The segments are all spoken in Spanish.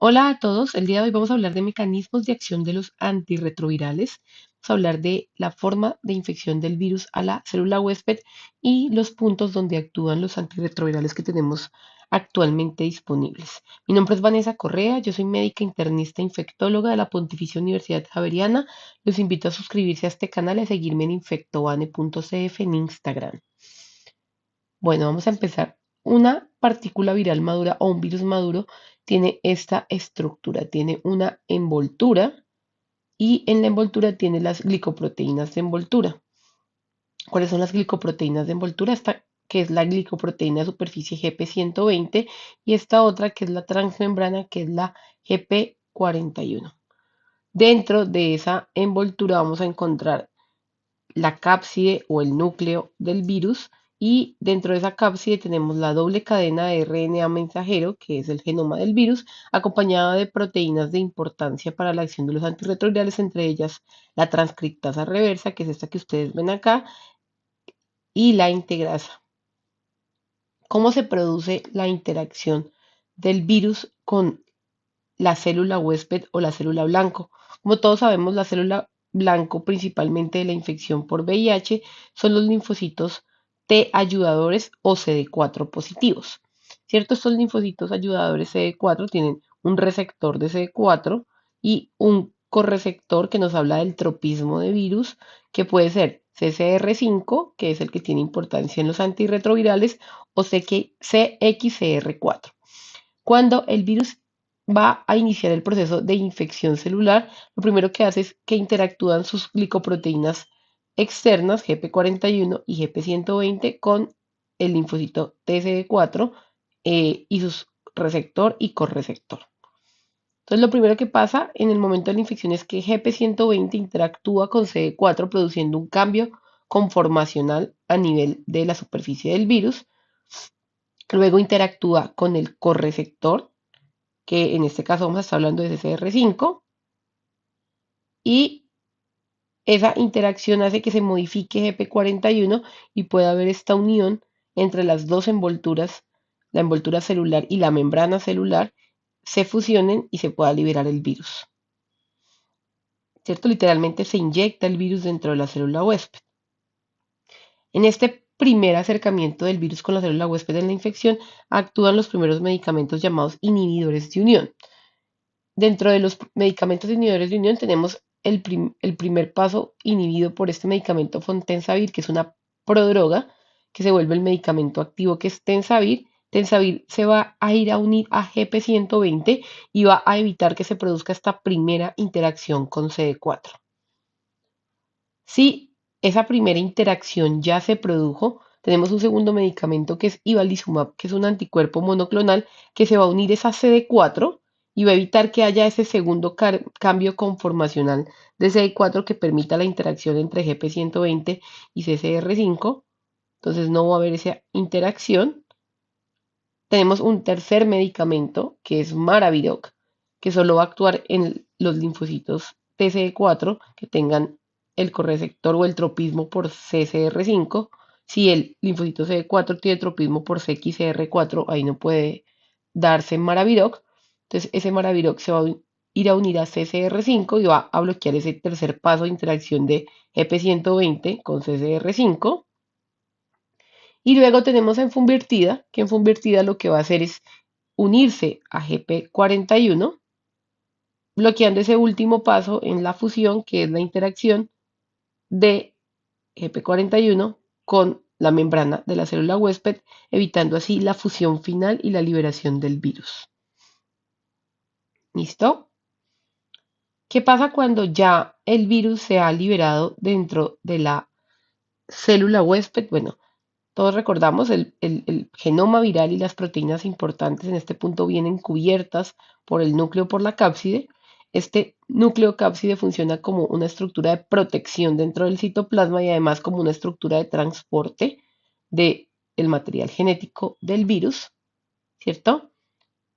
Hola a todos, el día de hoy vamos a hablar de mecanismos de acción de los antirretrovirales. Vamos a hablar de la forma de infección del virus a la célula huésped y los puntos donde actúan los antirretrovirales que tenemos actualmente disponibles. Mi nombre es Vanessa Correa, yo soy médica internista infectóloga de la Pontificia Universidad Javeriana. Los invito a suscribirse a este canal y a seguirme en infectovane.cf en Instagram. Bueno, vamos a empezar. Una partícula viral madura o un virus maduro tiene esta estructura, tiene una envoltura y en la envoltura tiene las glicoproteínas de envoltura. ¿Cuáles son las glicoproteínas de envoltura? Esta que es la glicoproteína de superficie GP120 y esta otra que es la transmembrana que es la GP41. Dentro de esa envoltura vamos a encontrar la cápside o el núcleo del virus y dentro de esa cápside tenemos la doble cadena de RNA mensajero, que es el genoma del virus, acompañada de proteínas de importancia para la acción de los antirretrovirales, entre ellas la transcriptasa reversa, que es esta que ustedes ven acá, y la integrasa. ¿Cómo se produce la interacción del virus con la célula huésped o la célula blanco? Como todos sabemos, la célula blanco, principalmente de la infección por VIH, son los linfocitos T ayudadores o CD4 positivos. ¿Cierto? Estos linfocitos ayudadores CD4 tienen un receptor de CD4 y un correceptor que nos habla del tropismo de virus, que puede ser CCR5, que es el que tiene importancia en los antirretrovirales, o CXCR4. Cuando el virus va a iniciar el proceso de infección celular, lo primero que hace es que interactúan sus glicoproteínas externas, GP41 y GP120, con el linfocito TCD4 y sus receptor y correceptor. Entonces, lo primero que pasa en el momento de la infección es que GP120 interactúa con CD4 produciendo un cambio conformacional a nivel de la superficie del virus. Luego interactúa con el correceptor, que en este caso vamos a estar hablando de CCR5, y esa interacción hace que se modifique GP41 y pueda haber esta unión entre las dos envolturas, la envoltura celular y la membrana celular, se fusionen y se pueda liberar el virus. ¿Cierto? Literalmente se inyecta el virus dentro de la célula huésped. En este primer acercamiento del virus con la célula huésped en la infección, actúan los primeros medicamentos llamados inhibidores de unión. Dentro de los medicamentos inhibidores de unión tenemos el primer paso inhibido por este medicamento Fontensavir, que es una prodroga que se vuelve el medicamento activo que es Tensavir. Tensavir se va a ir a unir a GP120 y va a evitar que se produzca esta primera interacción con CD4. Si esa primera interacción ya se produjo, tenemos un segundo medicamento que es Ibalizumab, que es un anticuerpo monoclonal que se va a unir a CD4 y va a evitar que haya ese segundo cambio conformacional de CD4 que permita la interacción entre GP120 y CCR5. Entonces no va a haber esa interacción. Tenemos un tercer medicamento que es Maraviroc, que solo va a actuar en los linfocitos TCD4 que tengan el correceptor o el tropismo por CCR5. Si el linfocito CD4 tiene tropismo por CXCR4, ahí no puede darse Maraviroc. Entonces ese Maraviroc se va a ir a unir a CCR5 y va a bloquear ese tercer paso de interacción de GP120 con CCR5. Y luego tenemos a Enfunvirtida, que Enfunvirtida lo que va a hacer es unirse a GP41, bloqueando ese último paso en la fusión, que es la interacción de GP41 con la membrana de la célula huésped, evitando así la fusión final y la liberación del virus. ¿Listo? ¿Qué pasa cuando ya el virus se ha liberado dentro de la célula huésped? Bueno, todos recordamos el genoma viral y las proteínas importantes en este punto vienen cubiertas por el núcleo, por la cápside. Este núcleo cápside funciona como una estructura de protección dentro del citoplasma y además como una estructura de transporte del material genético del virus, ¿cierto?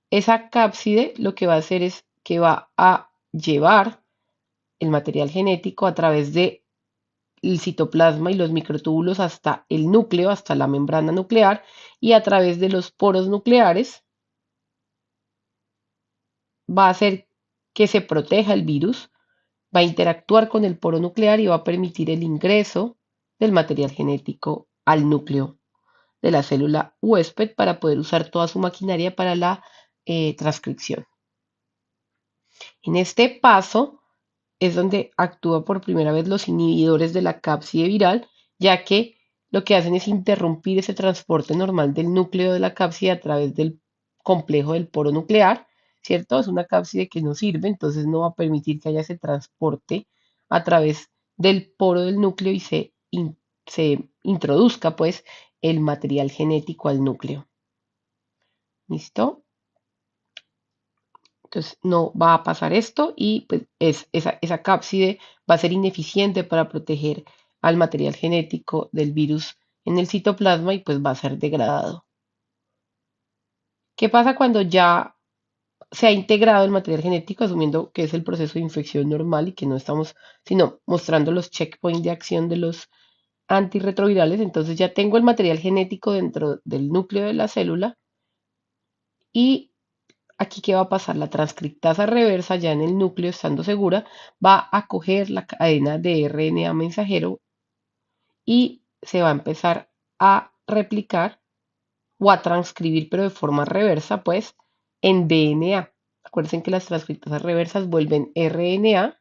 Esa cápside lo que va a hacer es que va a llevar el material genético a través de el citoplasma y los microtúbulos hasta el núcleo, hasta la membrana nuclear y a través de los poros nucleares va a hacer que se proteja el virus, va a interactuar con el poro nuclear y va a permitir el ingreso del material genético al núcleo de la célula huésped para poder usar toda su maquinaria para la transcripción. En este paso es donde actúa por primera vez los inhibidores de la cápside viral, ya que lo que hacen es interrumpir ese transporte normal del núcleo de la cápside a través del complejo del poro nuclear, ¿cierto? Es una cápside que no sirve, entonces no va a permitir que haya ese transporte a través del poro del núcleo y se introduzca pues el material genético al núcleo. ¿Listo? Entonces no va a pasar esto y pues esa cápside va a ser ineficiente para proteger al material genético del virus en el citoplasma y pues va a ser degradado. ¿Qué pasa cuando ya se ha integrado el material genético, asumiendo que es el proceso de infección normal y que no estamos sino mostrando los checkpoints de acción de los antirretrovirales? Entonces ya tengo el material genético dentro del núcleo de la célula y aquí, ¿qué va a pasar? La transcriptasa reversa, ya en el núcleo, estando segura, va a coger la cadena de RNA mensajero y se va a empezar a replicar o a transcribir, pero de forma reversa, pues, en DNA. Acuérdense que las transcriptasas reversas vuelven RNA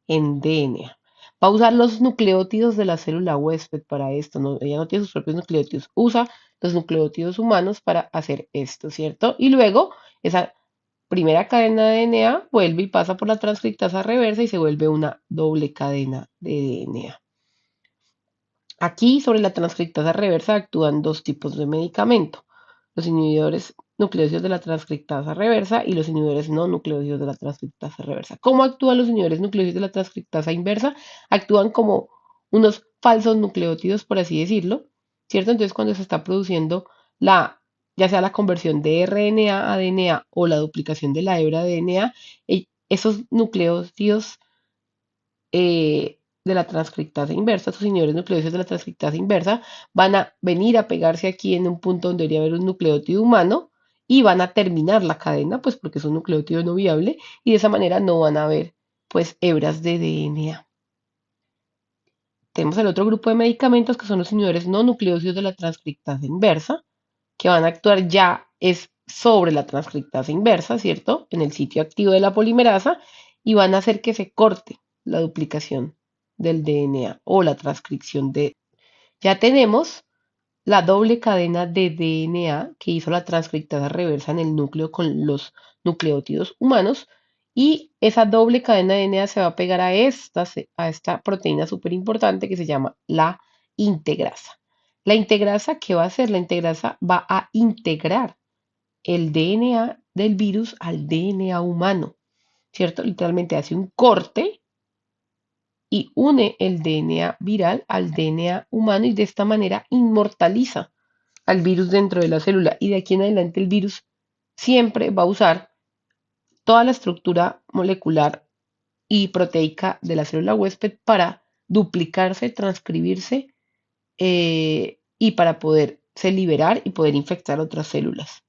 en DNA. Va a usar los nucleótidos de la célula huésped para esto. No, ella no tiene sus propios nucleótidos. Usa los nucleótidos humanos para hacer esto, ¿cierto? Y luego esa primera cadena de DNA vuelve y pasa por la transcriptasa reversa y se vuelve una doble cadena de DNA. Aquí sobre la transcriptasa reversa actúan dos tipos de medicamento: los inhibidores nucleósidos de la transcriptasa reversa y los inhibidores no nucleósidos de la transcriptasa reversa. ¿Cómo actúan los inhibidores nucleósidos de la transcriptasa inversa? Actúan como unos falsos nucleótidos, por así decirlo, ¿cierto? Entonces cuando se está produciendo ya sea la conversión de RNA a DNA o la duplicación de la hebra de DNA, esos nucleótidos de la transcriptasa inversa, estos inhibidores nucleósidos de la transcriptasa inversa, van a venir a pegarse aquí en un punto donde debería haber un nucleótido humano y van a terminar la cadena, pues porque es un nucleótido no viable, y de esa manera no van a haber pues hebras de DNA. Tenemos el otro grupo de medicamentos que son los inhibidores no nucleósidos de la transcriptasa inversa, que van a actuar ya es sobre la transcriptasa inversa, ¿cierto? En el sitio activo de la polimerasa y van a hacer que se corte la duplicación del DNA o la transcripción de. Ya tenemos la doble cadena de DNA que hizo la transcriptasa reversa en el núcleo con los nucleótidos humanos y esa doble cadena de DNA se va a pegar a esta proteína súper importante que se llama la integrasa. La integrasa, ¿qué va a hacer? La integrasa va a integrar el DNA del virus al DNA humano, ¿cierto? Literalmente hace un corte y une el DNA viral al DNA humano y de esta manera inmortaliza al virus dentro de la célula. Y de aquí en adelante el virus siempre va a usar toda la estructura molecular y proteica de la célula huésped para duplicarse, transcribirse y para poderse liberar y poder infectar otras células.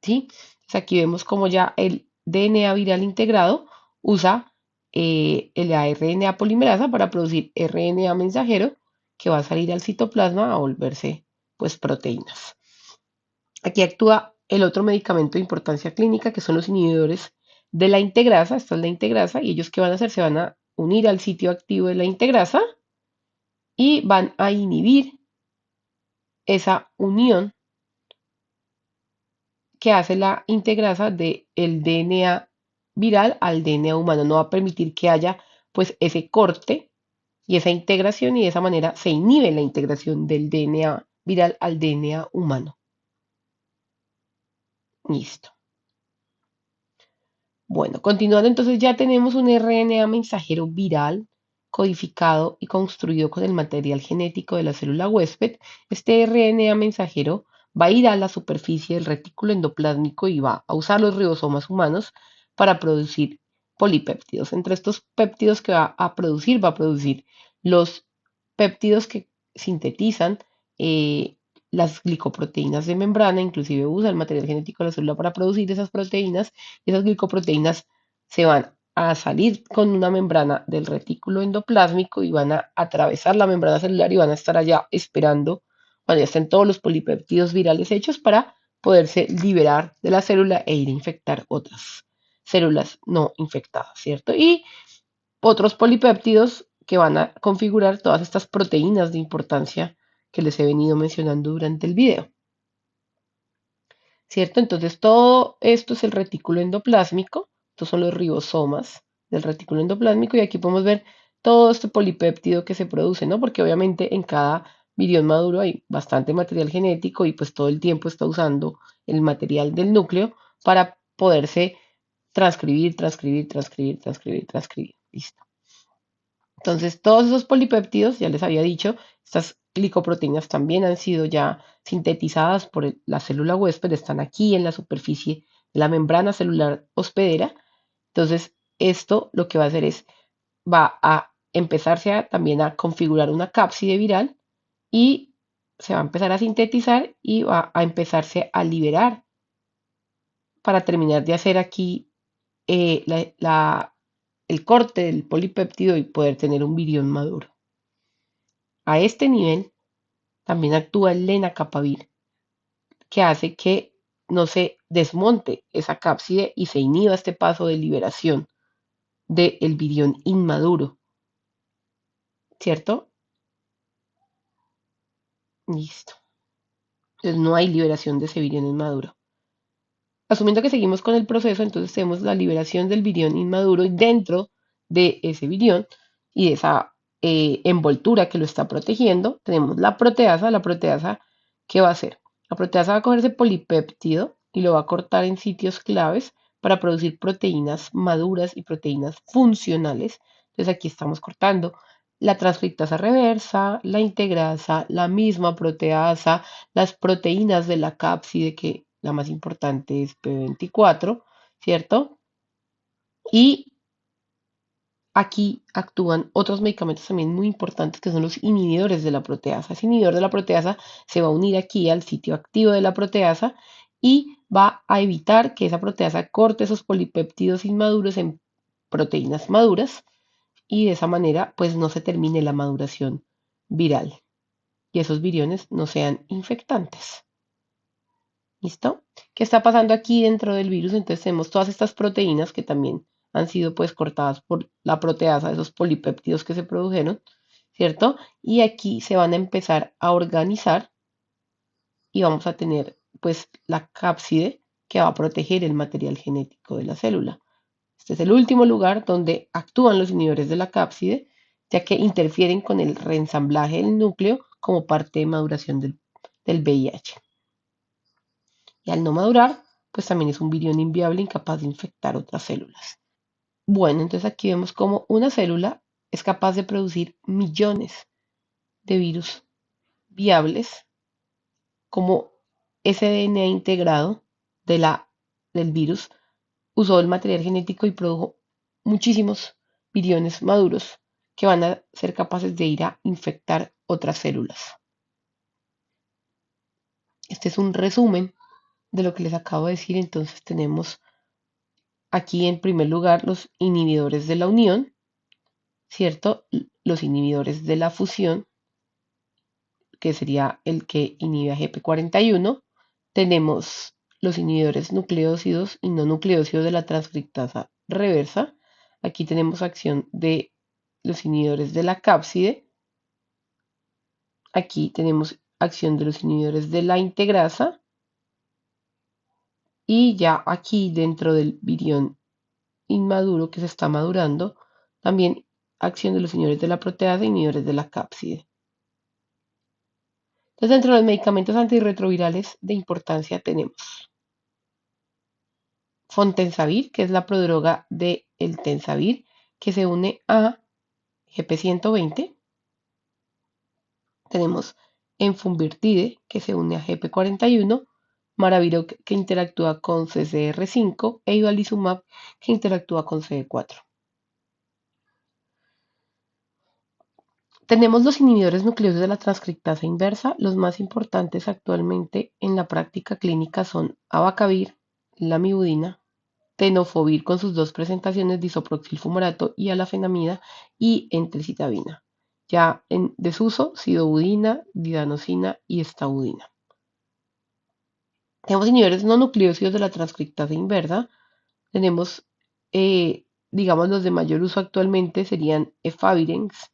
¿Sí? Entonces aquí vemos como ya el DNA viral integrado usa la RNA polimerasa para producir RNA mensajero que va a salir al citoplasma a volverse pues proteínas. Aquí actúa el otro medicamento de importancia clínica que son los inhibidores de la integrasa. Esta es la integrasa y ellos ¿qué van a hacer? Se van a unir al sitio activo de la integrasa y van a inhibir esa unión que hace la integrasa del DNA viral al DNA humano. No va a permitir que haya pues ese corte y esa integración y de esa manera se inhibe la integración del DNA viral al DNA humano. Listo. Bueno, continuando entonces ya tenemos un RNA mensajero viral codificado y construido con el material genético de la célula huésped. Este RNA mensajero va a ir a la superficie del retículo endoplásmico y va a usar los ribosomas humanos para producir polipéptidos. Entre estos péptidos que va a producir los péptidos que sintetizan las glicoproteínas de membrana, inclusive usa el material genético de la célula para producir esas proteínas, y esas glicoproteínas se van a salir con una membrana del retículo endoplásmico y van a atravesar la membrana celular y van a estar allá esperando cuando ya estén todos los polipéptidos virales hechos para poderse liberar de la célula e ir a infectar otras células no infectadas, ¿cierto? Y otros polipéptidos que van a configurar todas estas proteínas de importancia que les he venido mencionando durante el video, ¿cierto? Entonces, todo esto es el retículo endoplásmico, estos son los ribosomas del retículo endoplásmico, y aquí podemos ver todo este polipéptido que se produce, ¿no? Porque obviamente en cada virión maduro hay bastante material genético y pues todo el tiempo está usando el material del núcleo para poderse transcribir, transcribir, transcribir, transcribir, transcribir. Listo. Entonces, todos esos polipéptidos, ya les había dicho, estas glicoproteínas también han sido ya sintetizadas por la célula huésped, están aquí en la superficie de la membrana celular hospedera. Entonces, esto lo que va a hacer es, va a empezarse también a configurar una cápside viral y se va a empezar a sintetizar y va a empezarse a liberar para terminar de hacer aquí el corte del polipéptido y poder tener un virión maduro. A este nivel también actúa el lenacapavir, que hace que no se desmonte esa cápside y se inhiba este paso de liberación del virión inmaduro, ¿cierto? Listo. Entonces no hay liberación de ese virión inmaduro. Asumiendo que seguimos con el proceso, entonces tenemos la liberación del virión inmaduro y dentro de ese virión y de esa envoltura que lo está protegiendo, tenemos la proteasa, ¿qué va a hacer? La proteasa va a coger ese polipéptido y lo va a cortar en sitios claves para producir proteínas maduras y proteínas funcionales. Entonces aquí estamos cortando la transcriptasa reversa, la integrasa, la misma proteasa, las proteínas de la cápside, que la más importante es P24, ¿cierto? Y aquí actúan otros medicamentos también muy importantes que son los inhibidores de la proteasa. Ese inhibidor de la proteasa se va a unir aquí al sitio activo de la proteasa y va a evitar que esa proteasa corte esos polipéptidos inmaduros en proteínas maduras y de esa manera pues no se termine la maduración viral y esos viriones no sean infectantes. ¿Listo? ¿Qué está pasando aquí dentro del virus? Entonces tenemos todas estas proteínas que también han sido pues cortadas por la proteasa, esos polipéptidos que se produjeron, ¿cierto? Y aquí se van a empezar a organizar y vamos a tener pues la cápside que va a proteger el material genético de la célula. Este es el último lugar donde actúan los inhibidores de la cápside, ya que interfieren con el reensamblaje del núcleo como parte de maduración del VIH. Y al no madurar, pues también es un virión inviable incapaz de infectar otras células. Bueno, entonces aquí vemos cómo una célula es capaz de producir millones de virus viables, como ese DNA integrado de del virus usó el material genético y produjo muchísimos viriones maduros que van a ser capaces de ir a infectar otras células. Este es un resumen de lo que les acabo de decir. Entonces tenemos aquí en primer lugar los inhibidores de la unión, ¿cierto? Los inhibidores de la fusión, que sería el que inhibe a GP41. Tenemos los inhibidores nucleócidos y no nucleócidos de la transcriptasa reversa. Aquí tenemos acción de los inhibidores de la cápside. Aquí tenemos acción de los inhibidores de la integrasa. Y ya aquí dentro del virión inmaduro que se está madurando, también acción de los inhibidores de la proteasa e inhibidores de la cápside. Entonces, dentro de los medicamentos antirretrovirales de importancia tenemos Fontensavir, que es la prodroga del Tensavir, que se une a GP120. Tenemos Enfumvirtide, que se une a GP41. Maraviroc, que interactúa con CCR5, e Ibalizumab, que interactúa con CD4. Tenemos los inhibidores nucleosos de la transcriptasa inversa. Los más importantes actualmente en la práctica clínica son abacavir, lamivudina, tenofovir con sus dos presentaciones, disoproxil fumorato y alafenamida, y entrecitavina. Ya en desuso, sidobudina, didanosina y estabudina. Tenemos inhibidores no nucleósidos de la transcriptasa inversa. Tenemos, digamos, los de mayor uso actualmente serían efavirenz,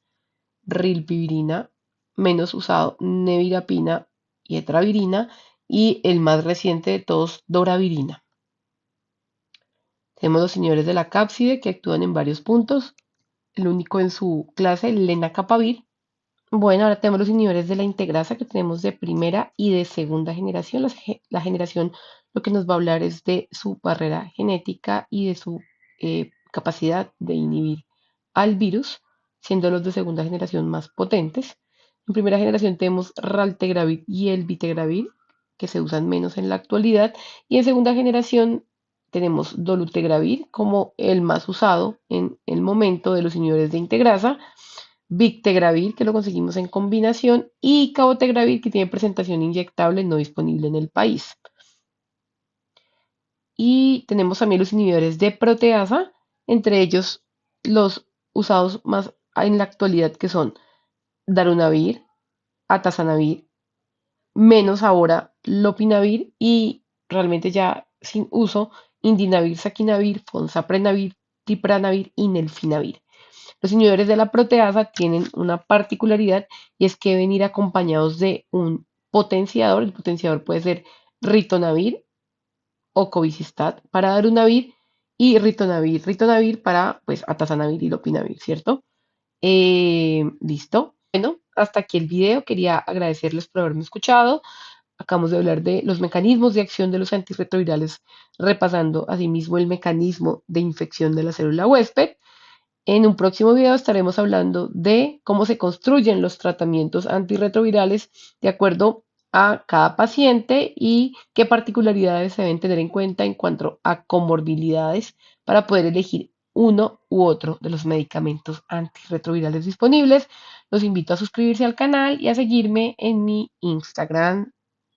rilpivirina, menos usado, nevirapina y etravirina, y el más reciente de todos, doravirina. Tenemos los inhibidores de la cápside que actúan en varios puntos, el único en su clase, lenacapavir. Bueno, ahora tenemos los inhibidores de la integrasa que tenemos de primera y de segunda generación. La generación lo que nos va a hablar es de su barrera genética y de su capacidad de inhibir al virus, siendo los de segunda generación más potentes. En primera generación tenemos raltegravir y el vitegravir, que se usan menos en la actualidad. Y en segunda generación tenemos dolutegravir como el más usado en el momento de los inhibidores de integrasa, Victegravir, que lo conseguimos en combinación, y Cabotegravir, que tiene presentación inyectable no disponible en el país. Y tenemos también los inhibidores de proteasa, entre ellos los usados más en la actualidad, que son darunavir, atazanavir, menos ahora lopinavir, y realmente ya sin uso, indinavir, saquinavir, fonsaprenavir, tipranavir y nelfinavir. Los inhibidores de la proteasa tienen una particularidad, y es que deben ir acompañados de un potenciador. El potenciador puede ser ritonavir o cobicistat para darunavir, y ritonavir para pues atazanavir y lopinavir, ¿cierto? Listo. Bueno, hasta aquí el video. Quería agradecerles por haberme escuchado. Acabamos de hablar de los mecanismos de acción de los antirretrovirales, repasando asimismo el mecanismo de infección de la célula huésped. En un próximo video estaremos hablando de cómo se construyen los tratamientos antirretrovirales de acuerdo a cada paciente y qué particularidades se deben tener en cuenta en cuanto a comorbilidades para poder elegir uno u otro de los medicamentos antirretrovirales disponibles. Los invito a suscribirse al canal y a seguirme en mi Instagram